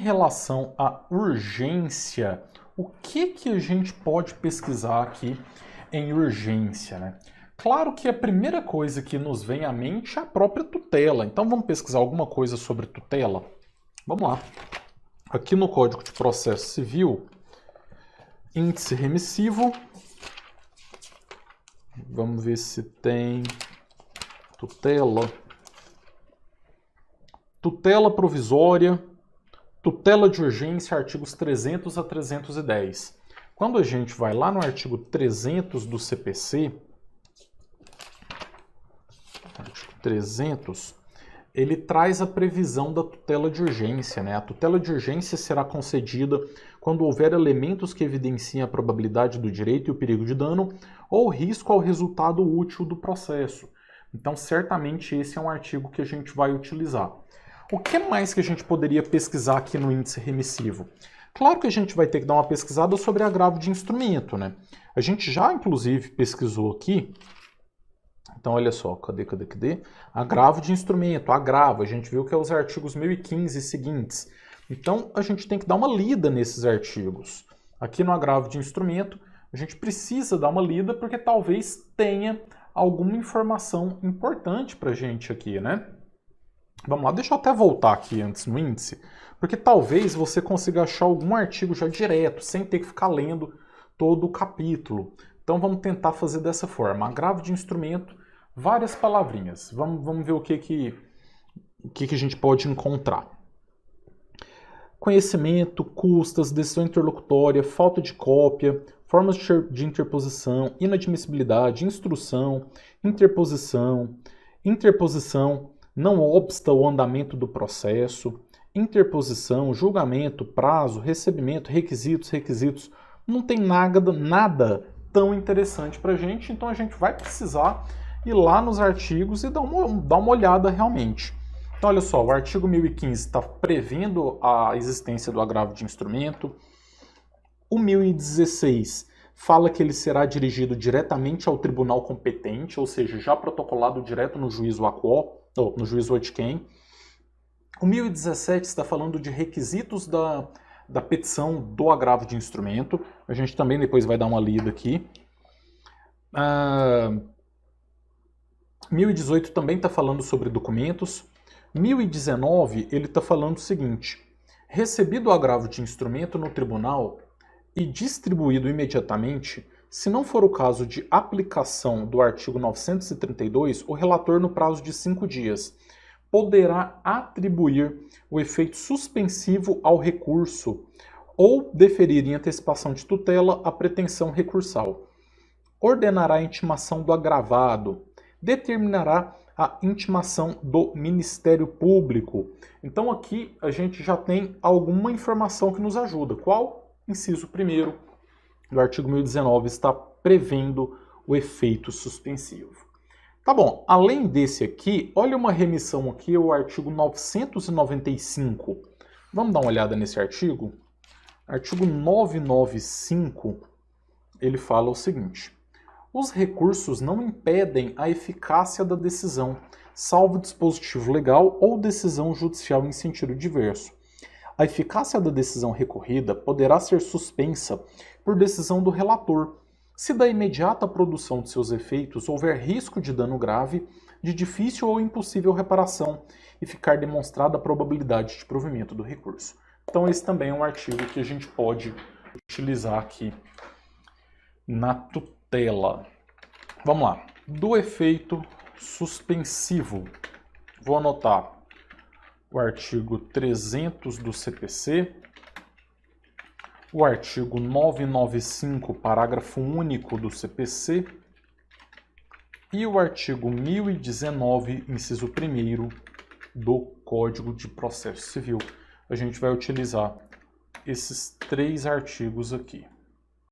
relação à urgência, o que a gente pode pesquisar aqui em urgência, né? Claro que a primeira coisa que nos vem à mente é a própria tutela. Então vamos pesquisar alguma coisa sobre tutela? Vamos lá. Aqui no Código de Processo Civil, índice remissivo. Vamos ver se tem tutela. Tutela provisória, tutela de urgência, artigos 300 a 310. Quando a gente vai lá no artigo 300 do CPC, artigo 300, ele traz a previsão da tutela de urgência, né? A tutela de urgência será concedida quando houver elementos que evidenciem a probabilidade do direito e o perigo de dano ou risco ao resultado útil do processo. Então, certamente esse é um artigo que a gente vai utilizar. O que mais que a gente poderia pesquisar aqui no índice remissivo? Claro que a gente vai ter que dar uma pesquisada sobre agravo de instrumento, né? A gente já, inclusive, pesquisou aqui. Então, olha só, cadê? Agravo de instrumento, agravo. A gente viu que é os artigos 1015 e seguintes. Então, a gente tem que dar uma lida nesses artigos. Aqui no agravo de instrumento, a gente precisa dar uma lida porque talvez tenha alguma informação importante para a gente aqui, né? Vamos lá, deixa eu até voltar aqui antes no índice, porque talvez você consiga achar algum artigo já direto, sem ter que ficar lendo todo o capítulo. Então vamos tentar fazer dessa forma. Agravo de instrumento, várias palavrinhas. Vamos ver o que a gente pode encontrar. Conhecimento, custas, decisão interlocutória, falta de cópia, formas de interposição, inadmissibilidade, instrução, interposição, não obsta o andamento do processo, interposição, julgamento, prazo, recebimento, requisitos. Não tem nada tão interessante para a gente, então a gente vai precisar ir lá nos artigos e dar uma olhada realmente. Então, olha só, o artigo 1015 está prevendo a existência do agravo de instrumento. O 1016 fala que ele será dirigido diretamente ao tribunal competente, ou seja, já protocolado direto no juízo AQO, ou no juízo Oitken. O 1017 está falando de requisitos da petição do agravo de instrumento. A gente também depois vai dar uma lida aqui. 1018 também está falando sobre documentos. 1019 ele está falando o seguinte: recebido o agravo de instrumento no tribunal e distribuído imediatamente, se não for o caso de aplicação do artigo 932, o relator, no prazo de 5 dias, poderá atribuir o efeito suspensivo ao recurso ou deferir em antecipação de tutela a pretensão recursal. Ordenará a intimação do agravado, determinará a intimação do Ministério Público. Então aqui a gente já tem alguma informação que nos ajuda. Qual? Inciso 1º do artigo 1019 está prevendo o efeito suspensivo. Tá bom, além desse aqui, olha uma remissão aqui, o artigo 995. Vamos dar uma olhada nesse artigo? Artigo 995, ele fala o seguinte: os recursos não impedem a eficácia da decisão, salvo dispositivo legal ou decisão judicial em sentido diverso. A eficácia da decisão recorrida poderá ser suspensa por decisão do relator, se da imediata produção de seus efeitos houver risco de dano grave, de difícil ou impossível reparação e ficar demonstrada a probabilidade de provimento do recurso. Então esse também é um artigo que a gente pode utilizar aqui na tutela. Vamos lá. Do efeito suspensivo, vou anotar o artigo 300 do CPC, o artigo 995, parágrafo único do CPC e o artigo 1019, inciso 1º do Código de Processo Civil. A gente vai utilizar esses 3 artigos aqui.